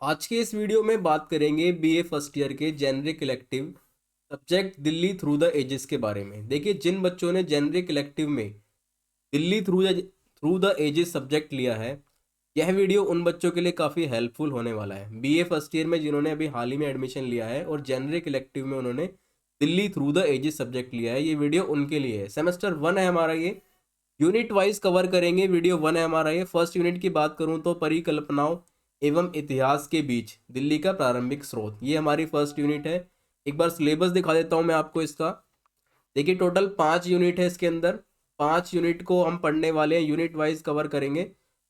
आज के इस वीडियो में बात करेंगे बीए फर्स्ट ईयर के generic elective subject Delhi through the ages के बारे में। देखिए, जिन बच्चों ने जेनरिक इलेक्टिव में Delhi through the ages subject लिया है, यह वीडियो उन बच्चों के लिए काफ़ी हेल्पफुल होने वाला है। बीए फर्स्ट ईयर में जिन्होंने अभी हाल ही में एडमिशन लिया है और जेनरिक इलेक्टिव में उन्होंने Delhi through the ages subject लिया है, ये वीडियो उनके लिए है। सेमेस्टर 1 है हमारा ये। यूनिट वाइज कवर करेंगे। वीडियो 1 है हमारा ये। फर्स्ट यूनिट की बात करूं तो परिकल्पनाओं एवं इतिहास के बीच दिल्ली का प्रारंभिक स्रोत, ये हमारी फर्स्ट यूनिट है। एक बार सिलेबस दिखा देता हूं मैं आपको इसका। देखिए, टोटल 5 यूनिट है इसके अंदर। 5 यूनिट को हम पढ़ने वाले हैं, यूनिट वाइज कवर करेंगे।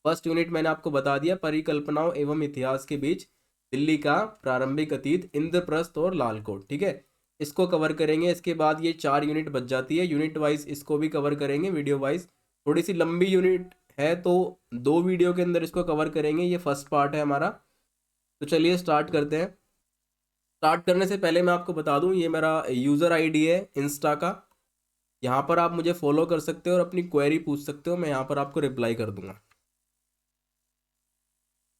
फर्स्ट यूनिट मैंने आपको बता दिया, परिकल्पनाओं एवं इतिहास के बीच दिल्ली का प्रारंभिक अतीत, इंद्रप्रस्थ और लालकोट। ठीक है, इसको कवर करेंगे। इसके बाद ये 4 यूनिट बच जाती है, यूनिट वाइज इसको भी कवर करेंगे वीडियो वाइज। थोड़ी सी लंबी यूनिट है तो 2 वीडियो के अंदर इसको कवर करेंगे। ये फर्स्ट पार्ट है हमारा। तो चलिए स्टार्ट करते हैं। स्टार्ट करने से पहले मैं आपको बता दूं, ये मेरा यूज़र आईडी है इंस्टा का। यहाँ पर आप मुझे फॉलो कर सकते हो और अपनी क्वेरी पूछ सकते हो, मैं यहाँ पर आपको रिप्लाई कर दूंगा।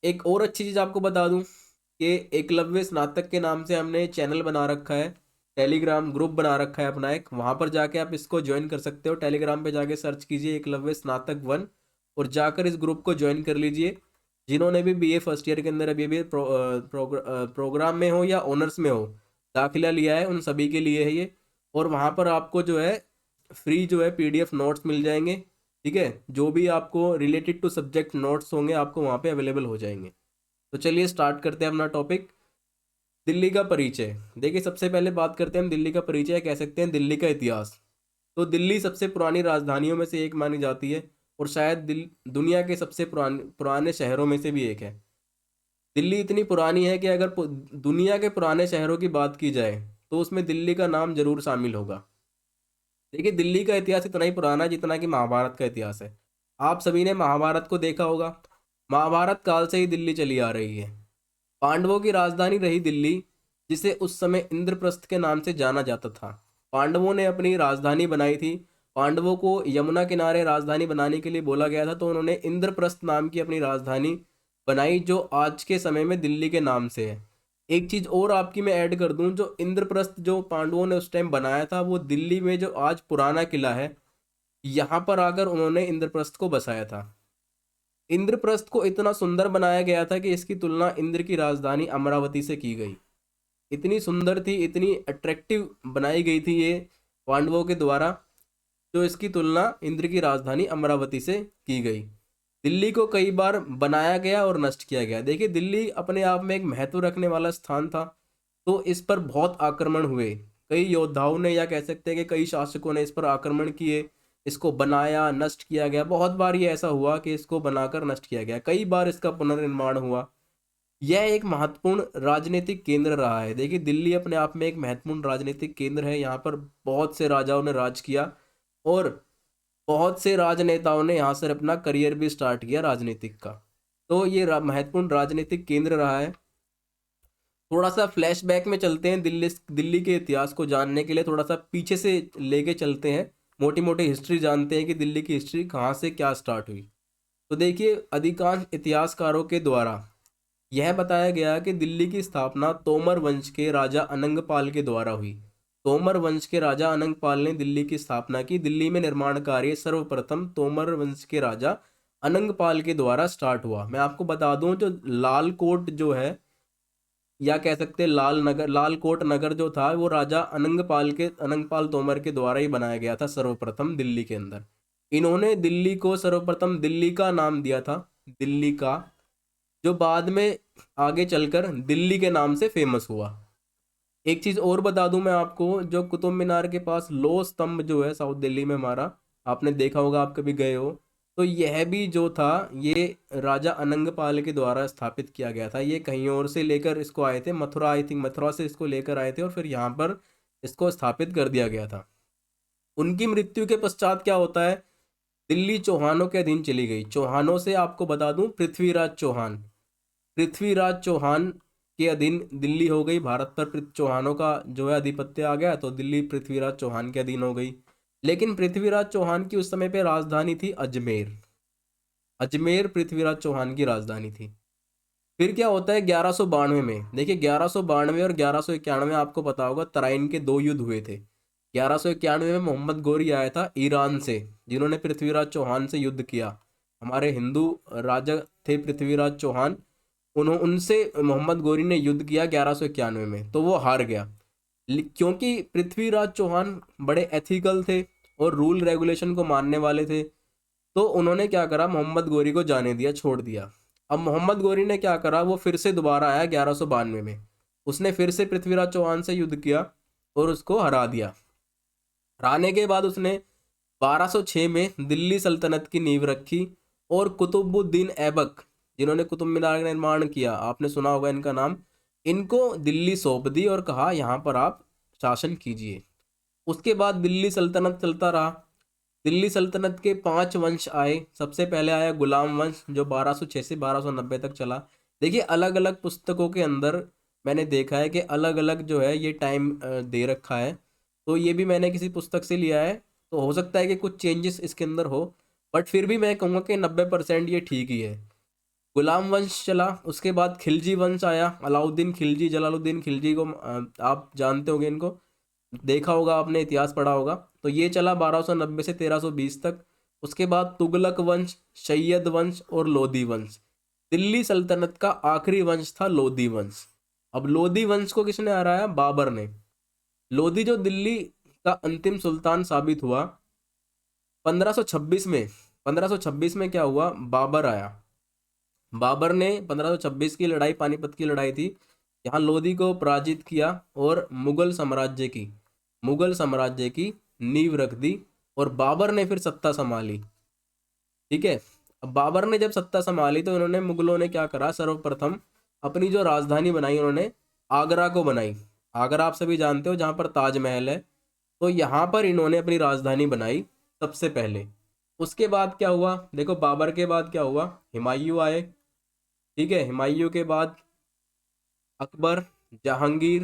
एक और अच्छी चीज़ आपको बता दूं कि एकलव्य स्नातक के नाम से हमने चैनल बना रखा है, टेलीग्राम ग्रुप बना रखा है अपना एक। वहाँ पर जाके आप इसको ज्वाइन कर सकते हो। टेलीग्राम पे जाके सर्च कीजिए एकलव्य स्नातक 1 और जाकर इस ग्रुप को ज्वाइन कर लीजिए। जिन्होंने भी बीए फर्स्ट ईयर के अंदर अभी अभी प्रोग्राम में हो या ऑनर्स में हो दाखिला लिया है, उन सभी के लिए है ये। और वहाँ पर आपको जो है फ्री जो है पीडीएफ नोट्स मिल जाएंगे। ठीक है, जो भी आपको रिलेटेड टू सब्जेक्ट नोट्स होंगे आपको वहाँ पे अवेलेबल हो जाएंगे। तो चलिए स्टार्ट करते हैं अपना टॉपिक, दिल्ली का परिचय। देखिए, सबसे पहले बात करते हैं हम दिल्ली का परिचय, कह सकते हैं दिल्ली का इतिहास। तो दिल्ली सबसे पुरानी राजधानियों में से एक मानी जाती है और शायद दुनिया के सबसे पुराने पुराने शहरों में से भी एक है। दिल्ली इतनी पुरानी है कि अगर दुनिया के पुराने शहरों की बात की जाए तो उसमें दिल्ली का नाम जरूर शामिल होगा। देखिए, दिल्ली का इतिहास इतना ही पुराना है जितना कि महाभारत का इतिहास है। आप सभी ने महाभारत को देखा होगा। महाभारत काल से ही दिल्ली चली आ रही है। पांडवों की राजधानी रही दिल्ली, जिसे उस समय इंद्रप्रस्थ के नाम से जाना जाता था। पांडवों ने अपनी राजधानी बनाई थी। पांडवों को यमुना किनारे राजधानी बनाने के लिए बोला गया था, तो उन्होंने इंद्रप्रस्थ नाम की अपनी राजधानी बनाई, जो आज के समय में दिल्ली के नाम से है। एक चीज और आपकी मैं ऐड कर दूं, जो इंद्रप्रस्थ जो पांडवों ने उस टाइम बनाया था, वो दिल्ली में जो आज पुराना किला है, यहाँ पर आकर उन्होंने इंद्रप्रस्थ को बसाया था। इंद्रप्रस्थ को इतना सुंदर बनाया गया था कि इसकी तुलना इंद्र की राजधानी अमरावती से की गई। इतनी सुंदर थी, इतनी अट्रैक्टिव बनाई गई थी ये पांडवों के द्वारा, जो इसकी तुलना इंद्र की राजधानी अमरावती से की गई। दिल्ली को कई बार बनाया गया और नष्ट किया गया। देखिए, दिल्ली अपने आप में एक महत्व रखने वाला स्थान था, तो इस पर बहुत आक्रमण हुए। कई योद्धाओं ने, या कह सकते हैं कि कई शासकों ने इस पर आक्रमण किए, इसको बनाया, नष्ट किया गया। बहुत बार ये ऐसा हुआ कि इसको बनाकर नष्ट किया गया, कई बार इसका पुनर्निर्माण हुआ। यह एक महत्वपूर्ण राजनीतिक केंद्र रहा है। देखिए, दिल्ली अपने आप में एक महत्वपूर्ण राजनीतिक केंद्र है। यहाँ पर बहुत से राजाओं ने राज किया और बहुत से राजनेताओं ने यहाँ से अपना करियर भी स्टार्ट किया राजनीतिक का। तो ये महत्वपूर्ण राजनीतिक केंद्र रहा है। थोड़ा सा फ्लैशबैक में चलते हैं, दिल्ली दिल्ली के इतिहास को जानने के लिए थोड़ा सा पीछे से लेके चलते हैं। मोटी मोटी हिस्ट्री जानते हैं कि दिल्ली की हिस्ट्री कहाँ से क्या स्टार्ट हुई। तो देखिए, अधिकांश इतिहासकारों के द्वारा यह बताया गया कि दिल्ली की स्थापना तोमर वंश के राजा अनंगपाल के द्वारा हुई। तोमर वंश के राजा अनंगपाल ने दिल्ली की स्थापना की। दिल्ली में निर्माण कार्य सर्वप्रथम तोमर वंश के राजा अनंगपाल के द्वारा स्टार्ट हुआ। मैं आपको बता दूं, जो लाल कोट जो है, या कह सकते हैं लाल नगर, लाल कोट नगर जो था, वो राजा अनंगपाल तोमर के द्वारा ही बनाया गया था सर्वप्रथम दिल्ली के अंदर। इन्होंने दिल्ली को सर्वप्रथम दिल्ली का नाम दिया था, दिल्ली का, जो बाद में आगे चलकर दिल्ली के नाम से फेमस हुआ। एक चीज और बता दूं मैं आपको, जो कुतुब मीनार के पास लो स्तंभ जो है साउथ दिल्ली में हमारा, आपने देखा होगा, आप कभी गए हो, तो यह भी जो था, ये राजा अनंगपाल के द्वारा स्थापित किया गया था। ये कहीं और से लेकर इसको आए थे, मथुरा, आई थिंक मथुरा से इसको लेकर आए थे और फिर यहाँ पर इसको स्थापित कर दिया गया था। उनकी मृत्यु के पश्चात क्या होता है, दिल्ली चौहानों के अधीन चली गई। चौहानों से आपको बता दूं, पृथ्वीराज चौहान, पृथ्वीराज चौहान के अधीन दिल्ली हो गई। भारत पर चौहानों का जो है आधिपत्य आ गया, तो दिल्ली पृथ्वीराज चौहान के अधीन हो गई। लेकिन पृथ्वीराज चौहान की उस समय पे राजधानी थी अजमेर। अजमेर पृथ्वीराज चौहान की राजधानी थी। फिर क्या होता है 1192 में, देखिए 1192 और 1191 में आपको पता होगा तराइन के दो युद्ध हुए थे। 1191 में मोहम्मद गोरी आया था ईरान से, जिन्होंने पृथ्वीराज चौहान से युद्ध किया। हमारे हिंदू राजा थे पृथ्वीराज चौहान, उनसे मोहम्मद गोरी ने युद्ध किया 1191 में, तो वो हार गया। क्योंकि पृथ्वीराज चौहान बड़े एथिकल थे और रूल रेगुलेशन को मानने वाले थे, तो उन्होंने क्या करा, मोहम्मद गोरी को जाने दिया, छोड़ दिया। अब मोहम्मद गोरी ने क्या करा, वो फिर से दोबारा आया 1192 में, उसने फिर से पृथ्वीराज चौहान से युद्ध किया और उसको हरा दिया। हराने के बाद उसने 1206 में दिल्ली सल्तनत की नींव रखी, और कुतुबुद्दीन ऐबक, जिन्होंने कुतुब मीनार का निर्माण किया, आपने सुना होगा इनका नाम, इनको दिल्ली सौंप दी और कहा यहाँ पर आप शासन कीजिए। उसके बाद दिल्ली सल्तनत चलता रहा। दिल्ली सल्तनत के 5 वंश आए। सबसे पहले आया गुलाम वंश, जो 1206 से 1290 तक चला। देखिए अलग अलग पुस्तकों के अंदर मैंने देखा है कि अलग अलग जो है ये टाइम दे रखा है, तो ये भी मैंने किसी पुस्तक से लिया है, तो हो सकता है कि कुछ चेंजेस इसके अंदर हो, बट फिर भी मैं कहूँगा कि 90% ये ठीक ही है। गुलाम वंश चला, उसके बाद खिलजी वंश आया, अलाउद्दीन खिलजी, जलालुद्दीन खिलजी को आप जानते होंगे, इनको देखा होगा आपने, इतिहास पढ़ा होगा। तो ये चला 1290 से 1320 तक। उसके बाद तुगलक वंश, सैयद वंश और लोधी वंश। दिल्ली सल्तनत का आखिरी वंश था लोधी वंश। अब लोधी वंश को किसने हराया, बाबर ने। लोधी जो दिल्ली का अंतिम सुल्तान साबित हुआ 1526 में। 1526 में क्या हुआ, बाबर आया। बाबर ने 1526 की लड़ाई, पानीपत की लड़ाई थी, यहाँ लोधी को पराजित किया और मुगल साम्राज्य की नींव रख दी, और बाबर ने फिर सत्ता संभाली। ठीक है, अब बाबर ने जब सत्ता संभाली तो इन्होंने, मुगलों ने क्या करा, सर्वप्रथम अपनी जो राजधानी बनाई उन्होंने आगरा को बनाई। आगरा आप सभी जानते हो, जहाँ पर ताजमहल है, तो यहाँ पर इन्होंने अपनी राजधानी बनाई सबसे पहले। उसके बाद क्या हुआ, देखो बाबर के बाद क्या हुआ, हुमायूं आए। ठीक है, हुमायूं के बाद अकबर, जहांगीर,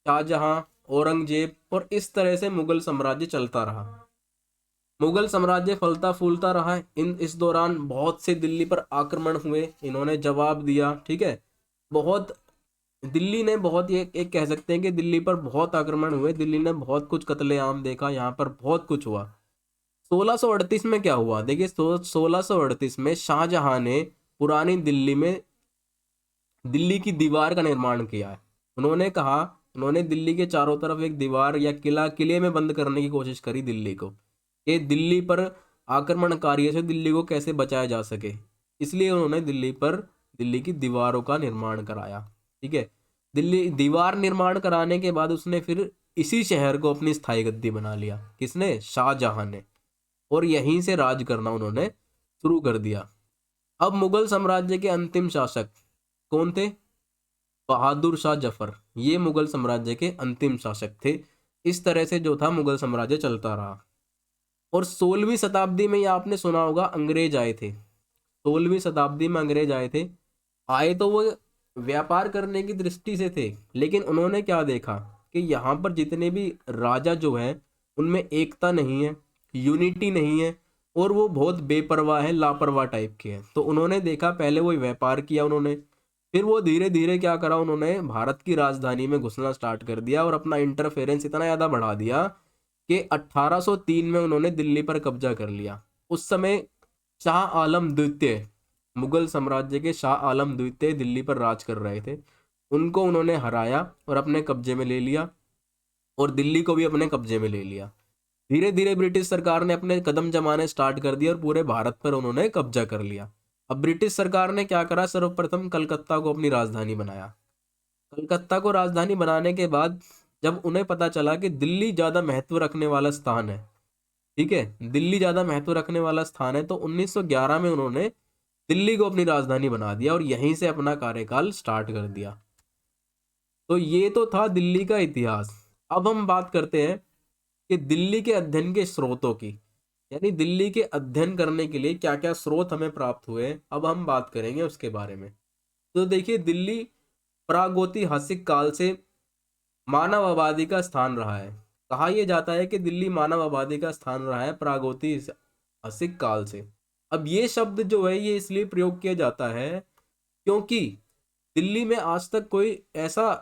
शाहजहां, औरंगजेब, और इस तरह से मुगल साम्राज्य चलता रहा। मुगल साम्राज्य फलता फूलता रहा। इस दौरान बहुत से दिल्ली पर आक्रमण हुए, इन्होंने जवाब दिया। ठीक है, बहुत, दिल्ली ने बहुत, ये एक कह सकते हैं कि दिल्ली पर बहुत आक्रमण हुए, दिल्ली ने बहुत कुछ कत्लेआम देखा, यहाँ पर बहुत कुछ हुआ। 1638 में क्या हुआ, देखिए 1638 में शाहजहां ने पुरानी दिल्ली में दिल्ली की दीवार का निर्माण किया है। उन्होंने कहा, उन्होंने दिल्ली के चारों तरफ एक दीवार या किले में बंद करने की कोशिश करी दिल्ली को, कि दिल्ली पर आक्रमणकारियों से दिल्ली को कैसे बचाया जा सके। इसलिए उन्होंने दिल्ली की दीवारों का निर्माण कराया। ठीक है, दिल्ली दीवार निर्माण कराने के बाद उसने फिर इसी शहर को अपनी स्थायी गद्दी बना लिया, किसने, शाहजहां ने, और यहीं से राज करना उन्होंने शुरू कर दिया। अब मुगल साम्राज्य के अंतिम शासक कौन थे, बहादुर शाह जफर, ये मुगल साम्राज्य के अंतिम शासक थे। इस तरह से जो था मुगल साम्राज्य चलता रहा। और 16वीं शताब्दी में, ये आपने सुना होगा, अंग्रेज आए थे। 16वीं शताब्दी में अंग्रेज आए थे। आए तो वो व्यापार करने की दृष्टि से थे, लेकिन उन्होंने क्या देखा कि यहाँ पर जितने भी राजा जो हैं उनमें एकता नहीं है, यूनिटी नहीं है, और वो बहुत बेपरवाह है, लापरवाह टाइप के हैं। तो उन्होंने देखा, पहले वो व्यापार किया उन्होंने, फिर वो धीरे धीरे क्या करा, उन्होंने भारत की राजधानी में घुसना स्टार्ट कर दिया और अपना इंटरफेरेंस इतना ज़्यादा बढ़ा दिया कि 1803 में उन्होंने दिल्ली पर कब्जा कर लिया। उस समय शाह आलम द्वितीय, मुगल साम्राज्य के शाह आलम द्वितीय दिल्ली पर राज कर रहे थे। उनको उन्होंने हराया और अपने कब्जे में ले लिया, और दिल्ली को भी अपने कब्जे में ले लिया। धीरे धीरे ब्रिटिश सरकार ने अपने कदम जमाने स्टार्ट कर दिए और पूरे भारत पर उन्होंने कब्जा कर लिया। अब ब्रिटिश सरकार ने क्या करा, सर्वप्रथम कलकत्ता को अपनी राजधानी बनाया। कलकत्ता को राजधानी बनाने के बाद जब उन्हें पता चला कि दिल्ली ज़्यादा महत्व रखने वाला स्थान है, ठीक है, दिल्ली ज़्यादा महत्व रखने वाला स्थान है, तो 1911 में उन्होंने दिल्ली को अपनी राजधानी बना दिया और यहीं से अपना कार्यकाल स्टार्ट कर दिया। तो ये तो था दिल्ली का इतिहास। अब हम बात करते हैं कि दिल्ली के अध्ययन के स्रोतों की, यानी दिल्ली के अध्ययन करने के लिए क्या क्या स्रोत हमें प्राप्त हुए, अब हम बात करेंगे उसके बारे में। तो देखिए, दिल्ली प्रागैतिहासिक काल से मानव आबादी का स्थान रहा है। कहा यह जाता है कि दिल्ली मानव आबादी का स्थान रहा है प्रागैतिहासिक काल से। अब ये शब्द जो है ये इसलिए प्रयोग किया जाता है क्योंकि दिल्ली में आज तक कोई ऐसा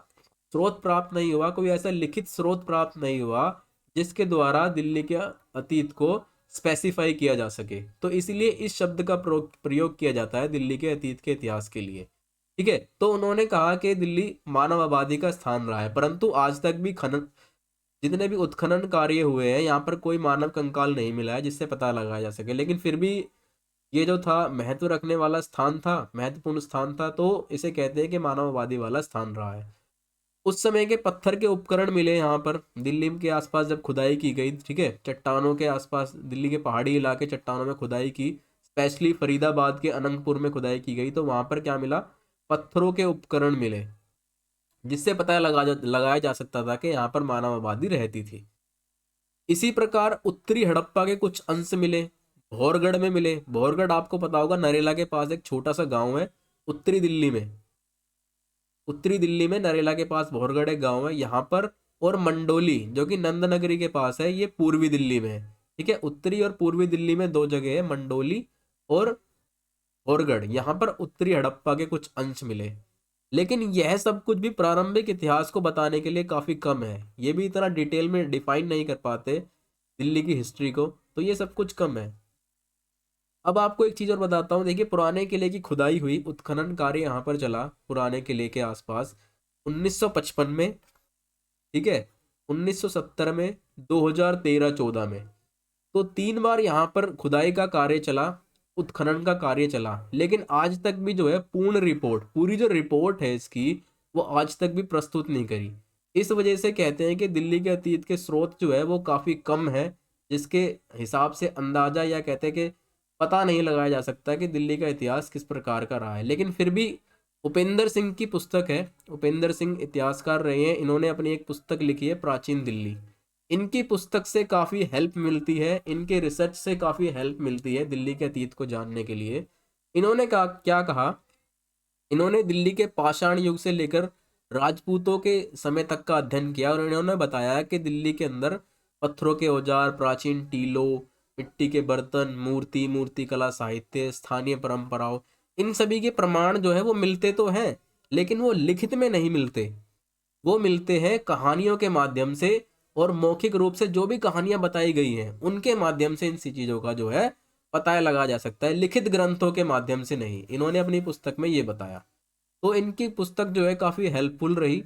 स्रोत प्राप्त नहीं हुआ, कोई ऐसा लिखित स्रोत प्राप्त नहीं हुआ जिसके द्वारा दिल्ली के अतीत को स्पेसिफाई किया जा सके। तो इसीलिए इस शब्द का प्रयोग किया जाता है दिल्ली के अतीत के इतिहास के लिए। ठीक है, तो उन्होंने कहा कि दिल्ली मानव आबादी का स्थान रहा है, परंतु आज तक भी खनन, जितने भी उत्खनन कार्य हुए हैं यहाँ पर कोई मानव कंकाल नहीं मिला है जिससे पता लगाया जा सके। लेकिन फिर भी ये जो था महत्व रखने वाला स्थान था, महत्वपूर्ण स्थान था, तो इसे कहते हैं कि मानववादी वाला स्थान रहा है। उस समय के पत्थर के उपकरण मिले यहाँ पर दिल्ली के आसपास जब खुदाई की गई। ठीक है, चट्टानों के आसपास, दिल्ली के पहाड़ी इलाके चट्टानों में खुदाई की, स्पेशली फरीदाबाद के अनंतपुर में खुदाई की गई, तो वहां पर क्या मिला, पत्थरों के उपकरण मिले जिससे पता लगाया जा सकता था कि यहाँ पर मानव आबादी रहती थी। इसी प्रकार उत्तरी हड़प्पा के कुछ अंश मिले, भौरगढ़ में मिले। भौरगढ़ आपको पता होगा नरेला के पास एक छोटा सा गांव है उत्तरी दिल्ली में। उत्तरी दिल्ली में नरेला के पास भौरगढ़ एक गांव है यहाँ पर। और मंडोली जो कि नंदनगरी के पास है, ये पूर्वी दिल्ली में है। ठीक है, उत्तरी और पूर्वी दिल्ली में दो जगह है, मंडोली और भौरगढ़। यहाँ पर उत्तरी हड़प्पा के कुछ अंश मिले। लेकिन यह सब कुछ भी प्रारंभिक इतिहास को बताने के लिए काफी कम है, ये भी इतना डिटेल में डिफाइन नहीं कर पाते दिल्ली की हिस्ट्री को, तो ये सब कुछ कम है। अब आपको एक चीज और बताता हूँ, देखिए पुराने किले की खुदाई हुई, उत्खनन कार्य यहाँ पर चला पुराने किले के आसपास 1955 में। ठीक है, 1970 में, 2013-14 में, तो 3 बार यहाँ पर खुदाई का कार्य चला, उत्खनन का कार्य चला। लेकिन आज तक भी जो है पूर्ण रिपोर्ट, पूरी जो रिपोर्ट है इसकी, वो आज तक भी प्रस्तुत नहीं करी। इस वजह से कहते हैं कि दिल्ली के अतीत के स्रोत जो है वो काफ़ी कम है, जिसके हिसाब से अंदाजा या कहते हैं कि पता नहीं लगाया जा सकता कि दिल्ली का इतिहास किस प्रकार का रहा है। लेकिन फिर भी उपेंद्र सिंह की पुस्तक है, उपेंद्र सिंह इतिहासकार रहे हैं, इन्होंने अपनी एक पुस्तक लिखी है प्राचीन दिल्ली। इनकी पुस्तक से काफ़ी हेल्प मिलती है, इनके रिसर्च से काफ़ी हेल्प मिलती है दिल्ली के अतीत को जानने के लिए। इन्होंने क्या कहा, इन्होंने दिल्ली के पाषाण युग से लेकर राजपूतों के समय तक का अध्ययन किया और इन्होंने बताया कि दिल्ली के अंदर पत्थरों के औजार, प्राचीन टीलों, मिट्टी के बर्तन, मूर्ति कला, साहित्य, स्थानीय परंपराओं, इन सभी के प्रमाण जो है वो मिलते तो हैं, लेकिन वो लिखित में नहीं मिलते, वो मिलते हैं कहानियों के माध्यम से, और मौखिक रूप से जो भी कहानियां बताई गई हैं उनके माध्यम से इन सी चीजों का जो है पता लगा जा सकता है, लिखित ग्रंथों के माध्यम से नहीं। इन्होंने अपनी पुस्तक में ये बताया, तो इनकी पुस्तक जो है काफी हेल्पफुल रही।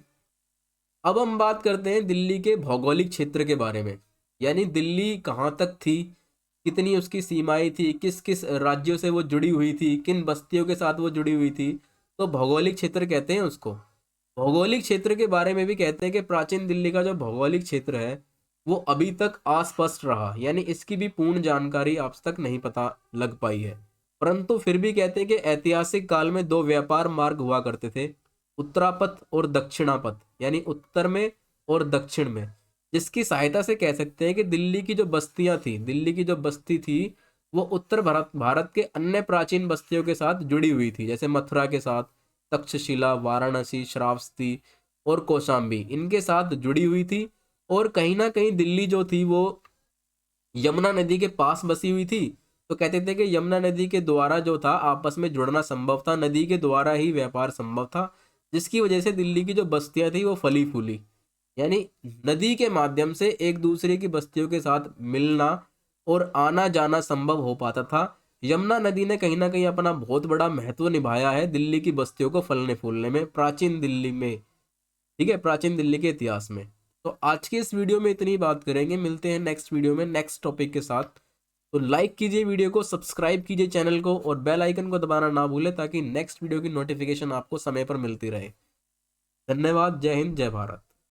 अब हम बात करते हैं दिल्ली के भौगोलिक क्षेत्र के बारे में, यानी दिल्ली कहाँ तक थी, कितनी उसकी सीमाएं थी, किस किस राज्यों से वो जुड़ी हुई थी, किन बस्तियों के साथ वो जुड़ी हुई थी, तो भौगोलिक क्षेत्र कहते हैं उसको। भौगोलिक क्षेत्र के बारे में भी कहते हैं कि प्राचीन दिल्ली का जो भौगोलिक क्षेत्र है वो अभी तक अस्पष्ट रहा, यानी इसकी भी पूर्ण जानकारी आज तक नहीं पता लग पाई है। परंतु फिर भी कहते हैं कि ऐतिहासिक काल में दो व्यापार मार्ग हुआ करते थे, उत्तरापथ और दक्षिणापथ, यानी उत्तर में और दक्षिण में, जिसकी सहायता से कह सकते हैं कि दिल्ली की जो बस्तियां थी, दिल्ली की जो बस्ती थी वो उत्तर भारत के अन्य प्राचीन बस्तियों के साथ जुड़ी हुई थी, जैसे मथुरा के साथ, तक्षशिला, वाराणसी, श्रावस्ती और कौशाम्बी, इनके साथ जुड़ी हुई थी। और कहीं ना कहीं दिल्ली जो थी वो यमुना नदी के पास बसी हुई थी, तो कहते थे कि यमुना नदी के द्वारा जो था आपस में जुड़ना संभव था, नदी के द्वारा ही व्यापार संभव था, जिसकी वजह से दिल्ली की जो बस्तियां थी वो फली फूली, यानी नदी के माध्यम से एक दूसरे की बस्तियों के साथ मिलना और आना जाना संभव हो पाता था। यमुना नदी ने कहीं ना कहीं अपना बहुत बड़ा महत्व निभाया है दिल्ली की बस्तियों को फलने फूलने में, प्राचीन दिल्ली में। ठीक है, प्राचीन दिल्ली के इतिहास में। तो आज के इस वीडियो में इतनी बात करेंगे, मिलते हैं नेक्स्ट वीडियो में नेक्स्ट टॉपिक के साथ। तो लाइक कीजिए वीडियो को, सब्सक्राइब कीजिए चैनल को और बेल आइकन को दबाना ना भूलें ताकि नेक्स्ट वीडियो की नोटिफिकेशन आपको समय पर मिलती रहे। धन्यवाद, जय हिंद, जय भारत।